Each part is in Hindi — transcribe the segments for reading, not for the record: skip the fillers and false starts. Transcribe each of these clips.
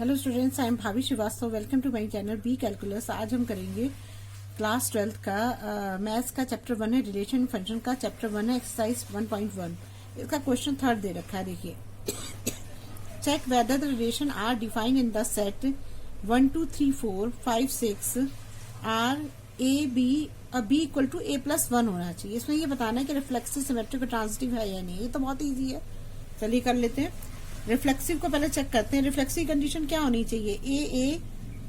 Hello students, I am Bhabhi Shrivastava. Welcome to my channel B calculus. आज हम करेंगे क्लास 12 का मैथ्स का चैप्टर 1 है, रिलेशन फंक्शन का चैप्टर 1 है, एक्सरसाइज 1.1। इसका क्वेश्चन 3 दे रखा है। देखिए, check whether the relation R defined in the set 1 2 3 4 5 6 R a b equal to a plus 1 होना चाहिए। इसमें ये बताना है कि रिफ्लेक्सिव सिमेट्रिक ट्रांजिटिव है या नहीं। ये तो बहुत ईजी है, चलिए कर लेते हैं। रिफ्लेक्सिव को पहले चेक करते हैं। रिफ्लेक्सिव कंडीशन क्या होनी चाहिए? ए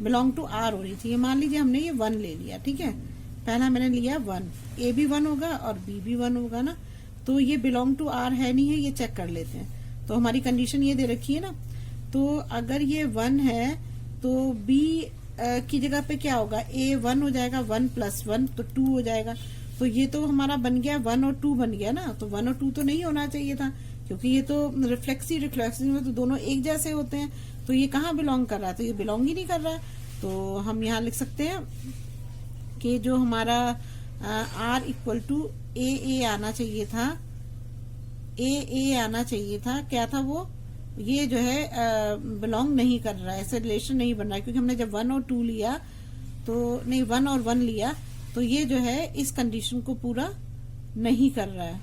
बिलोंग टू आर होनी चाहिए। मान लीजिए हमने ये 1 ले लिया, ठीक है, पहला मैंने लिया 1, ए भी 1 होगा और बी भी 1 होगा ना, तो ये बिलोंग टू आर है नहीं है, ये चेक कर लेते हैं। तो हमारी कंडीशन ये दे रखी है ना, तो अगर ये 1 है तो बी की जगह पे क्या होगा? ए 1 हो जाएगा, 1 प्लस 1 तो 2 हो जाएगा। तो ये तो हमारा बन गया 1 और 2 बन गया ना, तो 1 और 2 तो नहीं होना चाहिए था, क्योंकि ये तो रिफ्लेक्सिव में तो दोनों एक जैसे होते हैं। तो ये कहाँ बिलोंग कर रहा है? तो ये बिलोंग ही नहीं कर रहा है। तो हम यहाँ लिख सकते हैं कि जो हमारा आर इक्वल टू ए आना चाहिए था, ए आना चाहिए था, क्या था वो? ये जो है बिलोंग नहीं कर रहा है, ऐसे रिलेशन नहीं बन रहा है, क्योंकि हमने जब 1 और 2 लिया तो नहीं 1 और 1 लिया तो ये जो है इस कंडीशन को पूरा नहीं कर रहा है।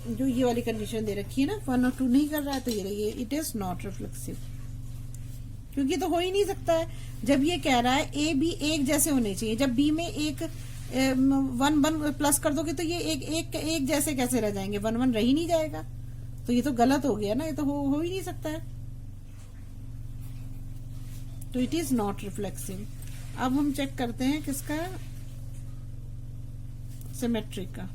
जो ये वाली कंडीशन दे रखी है ना, 1 और 2 नहीं कर रहा है, तो ये इट इज नॉट रिफ्लेक्सिव, क्योंकि तो हो ही नहीं सकता है। जब ये कह रहा है ए बी एक जैसे होने चाहिए, जब बी में एक 1 प्लस कर दोगे तो ये एक जैसे कैसे रह जाएंगे? 1 1 रह ही नहीं जाएगा, तो ये तो गलत हो गया ना, ये तो हो ही नहीं सकता है। तो इट इज नॉट रिफ्लेक्सिव। अब हम चेक करते हैं किसका? सिमेट्रिक का।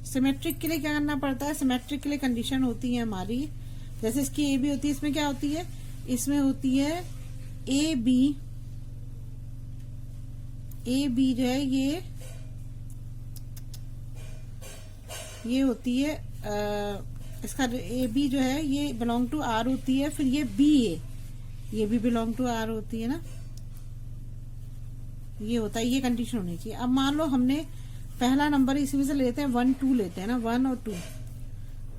सिमेट्रिक के लिए क्या करना पड़ता है? सिमेट्रिक के लिए कंडीशन होती है हमारी, जैसे इसकी ए बी होती है, इसमें क्या होती है? इसमें होती है ए बी जो है ये होती है इसका ए बी जो है ये बिलोंग टू आर होती है। फिर ये बी ये भी बिलोंग टू आर होती है ना, ये होता है, ये कंडीशन होनी चाहिए। अब मान लो हमने पहला नंबर इसी में से लेते हैं, 1 2 लेते हैं ना, 1 और 2।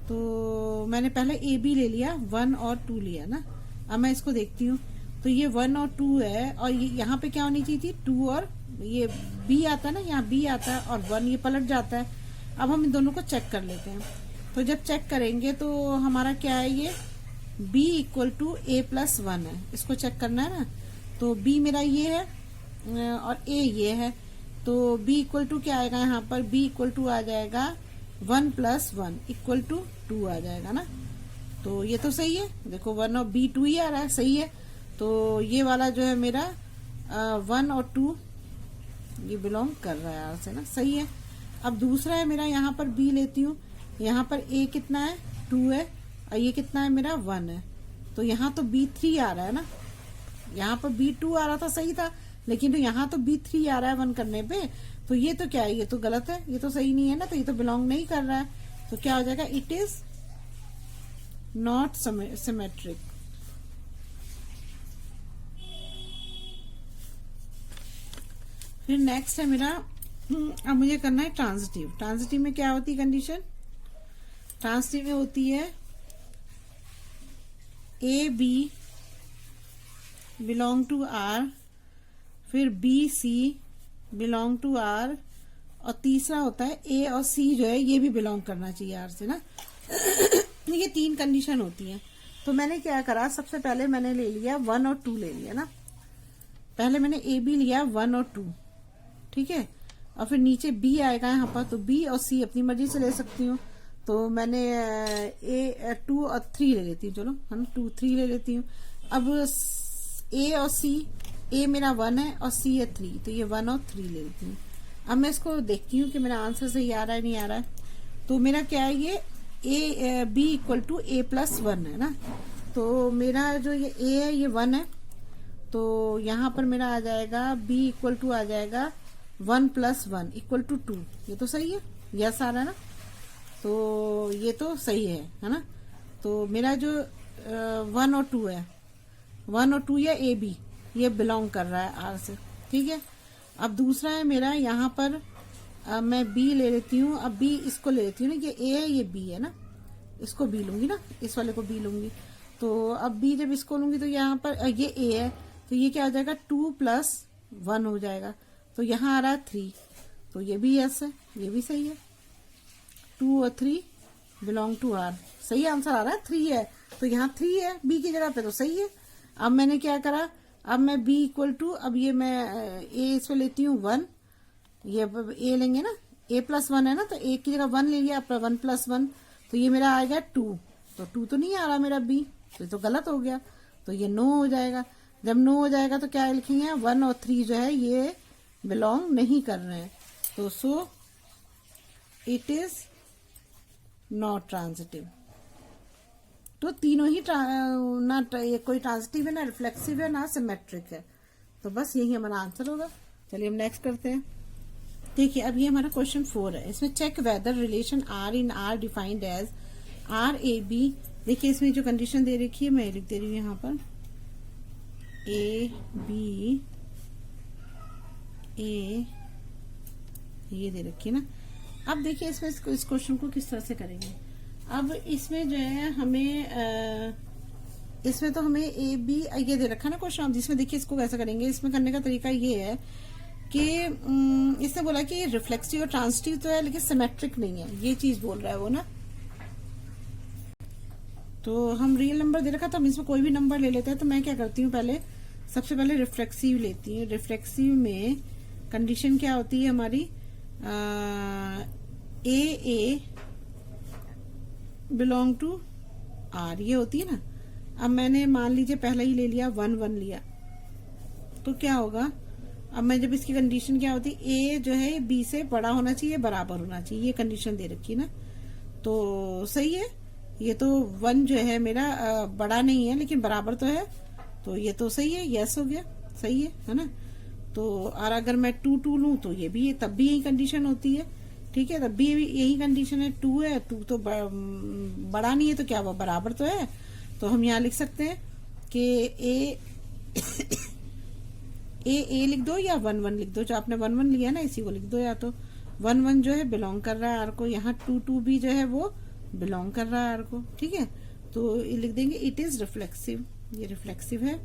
तो मैंने पहले ए बी ले लिया, 1 और 2 लिया ना। अब मैं इसको देखती हूँ, तो ये 1 और 2 है, और ये यहाँ पे क्या होनी चाहिए थी? 2 और ये बी आता है ना, यहाँ बी आता है और 1 ये पलट जाता है। अब हम इन दोनों को चेक कर लेते हैं। तो जब चेक करेंगे तो हमारा क्या है? ये b equal to a plus 1 है, इसको चेक करना है ना। तो b मेरा ये है और a ये है, तो b इक्वल टू क्या आएगा? यहाँ पर b इक्वल टू आ जाएगा 1 प्लस 1 इक्वल टू 2 आ जाएगा ना। तो ये तो सही है, देखो 1 और b 2 ही आ रहा है, सही है। तो ये वाला जो है मेरा 1 और 2 ये बिलोंग कर रहा है आर से ना, सही है। अब दूसरा है मेरा, यहाँ पर b लेती हूँ, यहाँ पर a कितना है? 2 है, और ये कितना है मेरा? 1 है। तो यहाँ तो b 3 आ रहा है ना, यहाँ पर b 2 आ रहा था, सही था, लेकिन तो यहाँ तो b 3 आ रहा है 1 करने पे। तो ये तो क्या है? ये तो गलत है, ये तो सही नहीं है ना, तो ये तो बिलोंग नहीं कर रहा है। तो क्या हो जाएगा? It is not symmetric. फिर नेक्स्ट है मेरा, अब मुझे करना है ट्रांजिटिव। ट्रांजिटिव में क्या होती है कंडीशन? ट्रांजिटिव में होती है A B belong to R, फिर B C belong to R, और तीसरा होता है ए और सी जो है ये भी बिलोंग करना चाहिए आर से ना। ये 3 कंडीशन होती है। तो मैंने क्या करा? सबसे पहले मैंने ले लिया 1 और 2 ले लिया ना। पहले मैंने ए बी लिया 1 और 2, ठीक है, और फिर नीचे बी आएगा यहाँ पर, तो बी और सी अपनी मर्जी से ले सकती हूँ। तो मैंने ए 2 और 3 ले लेती हूँ, चलो है ना, 2 3 ले लेती हूँ। अब ए और सी, ए मेरा 1 है और सी है 3, तो ये 1 और 3 ले लेती हूँ। अब मैं इसको देखती हूँ कि मेरा आंसर सही आ रहा है नहीं आ रहा है। तो मेरा क्या है? ये a b equal to a plus 1 है ना। तो मेरा जो ये ए है ये 1 है, तो यहाँ पर मेरा आ जाएगा बी इक्वल टू आ जाएगा 1 प्लस 1 इक्वल टू 2। ये तो सही है, यस आ रहा है ना, तो ये तो सही है ना। तो मेरा जो 1 और 2 है, 1 और 2 या ए बी ये बिलोंग कर रहा है आर से, ठीक है। अब दूसरा है मेरा, यहाँ पर मैं बी ले लेती हूँ। अब बी इसको ले लेती हूँ ना, ये ए है ये बी है ना, इसको बी लूंगी ना, इस वाले को बी लूंगी। तो अब बी जब इसको लूंगी तो यहाँ पर ये ए है, तो ये क्या हो जाएगा 2+1 हो जाएगा। तो यहाँ आ रहा है 3, तो ये भी यस है, ये भी सही है। 2 और 3 बिलोंग टू आर, सही आंसर आ रहा है 3 है, तो यहाँ 3 है बी की जगह पे, तो सही है। अब मैंने क्या करा, अब मैं b इक्वल टू, अब ये मैं a इस पे लेती हूँ 1, ये a लेंगे ना, a+1 है ना, तो a की जगह 1 ले लिया, 1+1, तो ये मेरा आएगा 2, तो 2 तो नहीं आ रहा मेरा b, तो ये तो गलत हो गया, तो ये नो हो जाएगा। जब नो हो जाएगा तो क्या लिखेंगे, 1 और 3 जो है ये बिलोंग नहीं कर रहे हैं, तो so it is not transitive. तो तीनों ही ना कोई ट्रांजिटिव है, ना रिफ्लेक्सिव है, ना सिमेट्रिक है, तो बस यही हमारा आंसर होगा। चलिए हम नेक्स्ट करते हैं। देखिए अब ये हमारा क्वेश्चन 4 है, इसमें check whether relation R in R defined as R a b. देखिए इसमें जो कंडीशन दे रखी है मैं लिख दे रही हूँ यहाँ पर, ए बी ए, ये दे रखी है ना। अब देखिए इसमें इस क्वेश्चन को किस तरह से करेंगे। अब इसमें जो है हमें इसमें तो हमें ए बी ये दे रखा है ना क्वेश्चन। अब जिसमें देखिए इसको कैसे करेंगे, इसमें करने का तरीका ये है कि इसने बोला कि रिफ्लेक्सिव और ट्रांजिटिव तो है लेकिन सिमेट्रिक नहीं है, ये चीज बोल रहा है वो ना। तो हम रियल नंबर दे रखा, तो हम इसमें कोई भी नंबर ले लेते हैं। तो मैं क्या करती हूँ, पहले सबसे पहले रिफ्लेक्सिव लेती हूँ। रिफ्लेक्सिव में कंडीशन क्या होती है हमारी, ए बिलोंग टू आर, ये होती है ना। अब मैंने मान लीजिए पहले ही ले लिया 1 1 लिया, तो क्या होगा, अब मैं जब इसकी कंडीशन क्या होती है, ए जो है बी से बड़ा होना चाहिए, बराबर होना चाहिए, ये कंडीशन दे रखी है ना। तो सही है, ये तो 1 जो है मेरा बड़ा नहीं है लेकिन बराबर तो है, तो ये तो सही है, यस हो गया, सही है ना। तो और अगर मैं 2 2 लूं तो ये भी, तब भी यही कंडीशन होती है, ठीक है, तब भी यही कंडीशन है। 2 है, 2 तो बड़ा नहीं है, तो क्या वो बराबर तो है। तो हम यहाँ लिख सकते हैं कि ए लिख दो या 1 1 लिख दो, जो आपने 1 1 लिया ना इसी को लिख दो, या तो 1 1 जो है बिलोंग कर रहा है आर को, यहाँ 2 2 भी जो है वो बिलोंग कर रहा है आर को, ठीक है। तो लिख देंगे इट इज रिफ्लेक्सिव, ये रिफ्लेक्सिव है।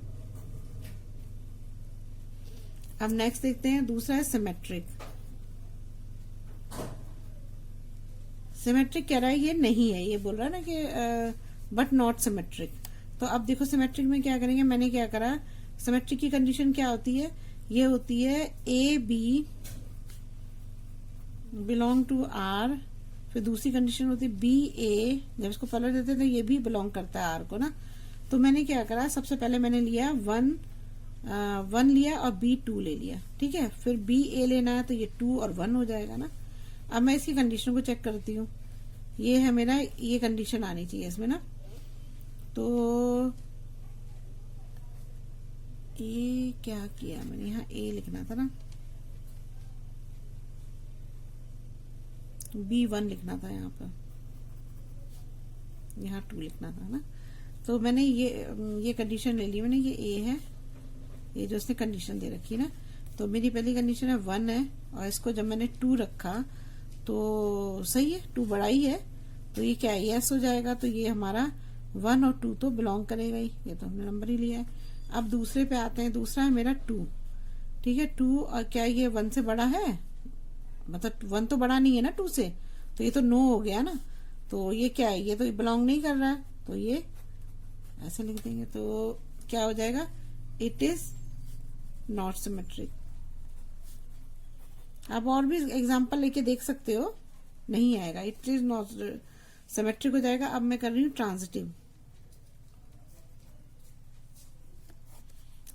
अब नेक्स्ट देखते हैं, दूसरा है सिमेट्रिक। सिमेट्रिक कह रहा है ये नहीं है, ये बोल रहा है ना कि बट नॉट सिमेट्रिक। तो अब देखो सिमेट्रिक में क्या करेंगे, मैंने क्या करा, सिमेट्रिक की कंडीशन क्या होती है, ये होती है A B belong to R, फिर दूसरी कंडीशन होती है बी ए, जब इसको पलट देते तो ये भी बिलोंग करता है आर को ना। तो मैंने क्या करा, सबसे पहले मैंने लिया 1 लिया और बी 2 ले लिया, ठीक है। फिर बी ए लेना है तो ये 2 और 1 हो जाएगा ना। अब मैं इसकी कंडीशन को चेक करती हूँ, ये है मेरा, ये कंडीशन आनी चाहिए इसमें ना। तो ये क्या किया मैंने, यहाँ ए लिखना था ना, B1 लिखना था, यहाँ पर यहाँ 2 लिखना था ना। तो मैंने ये कंडीशन ले ली मैंने, ये ए है, ये जो उसने कंडीशन दे रखी ना। तो मेरी पहली कंडीशन है 1 है, और इसको जब मैंने 2 रखा तो सही है, 2 बड़ा ही है, तो ये क्या है, यस हो जाएगा। तो ये हमारा 1 और 2 तो बिलोंग करेगा ही, ये तो हमने नंबर ही लिया है। अब दूसरे पे आते हैं, दूसरा है मेरा 2, ठीक है। 2 और क्या ये 1 से बड़ा है, मतलब 1 तो बड़ा नहीं है ना 2 से, तो ये तो नो हो गया ना। तो ये क्या है, ये तो बिलोंग नहीं कर रहा है, तो ये ऐसे लिख देंगे। तो क्या हो जाएगा, इट इज नॉट सिमेट्रिक। आप और भी एग्जांपल लेके देख सकते हो, नहीं आएगा, इट इज नॉट सिमेट्रिक हो जाएगा। अब मैं कर रही हूँ ट्रांजिटिव।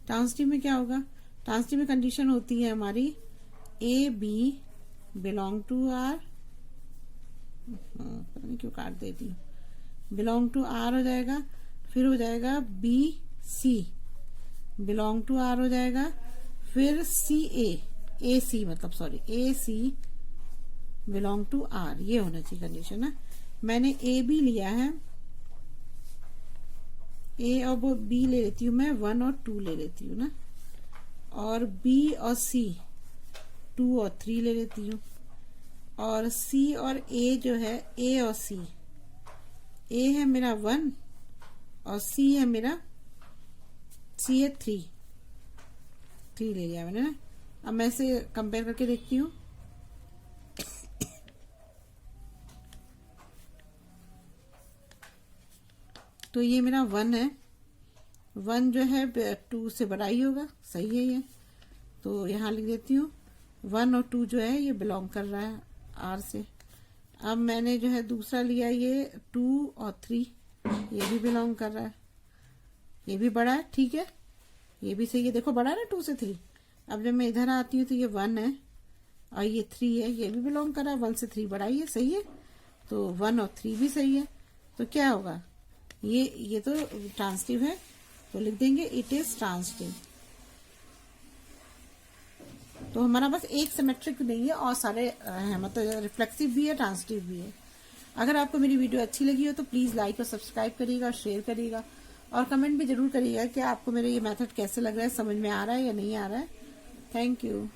ट्रांजिटिव में क्या होगा, ट्रांजिटिव में कंडीशन होती है हमारी a B belong to R, पता नहीं क्यों काट देती हूँ, बिलोंग टू आर हो जाएगा। फिर हो जाएगा b C belong to R हो जाएगा। फिर सी ए सी मतलब sorry a c belong to R, ये होना चाहिए कंडीशन है। मैंने ए बी लिया है, ए और बी ले लेती हूँ मैं, 1 और 2 ले लेती हूँ ना, और बी और सी 2 और 3 ले लेती हूँ, और C और A जो है, A और C, A है मेरा 1 और सी है मेरा, सी है 3 ले लिया मैंने ना। अब मैं इसे कंपेयर करके देखती हूँ। तो ये मेरा 1 है, 1 जो है 2 से बड़ा ही होगा, सही है ये। तो यहाँ लिख देती हूँ 1 और 2 जो है ये बिलोंग कर रहा है R से। अब मैंने जो है दूसरा लिया ये 2 और 3, ये भी बिलोंग कर रहा है, ये भी बड़ा है, ठीक है, ये भी सही है। देखो बड़ा है ना 2 से 3। अब जब मैं इधर आती हूँ तो ये 1 है और ये 3 है, ये भी बिलोंग कर रहा है, 1 से 3 बड़ा ही है, सही है। तो 1 और 3 भी सही है। तो क्या होगा, ये तो ट्रांसिटिव है, तो लिख देंगे इट इज ट्रांसिटिव। तो हमारा बस एक सिमेट्रिक नहीं है और सारे हैं, मतलब रिफ्लेक्सिव भी है, ट्रांसिटिव भी है। अगर आपको मेरी वीडियो अच्छी लगी हो तो प्लीज लाइक और सब्सक्राइब करिएगा, शेयर करिएगा और कमेंट भी जरूर करिएगा कि आपको मेरा ये मेथड कैसे लग रहा है, समझ में आ रहा है या नहीं आ रहा है। Thank you.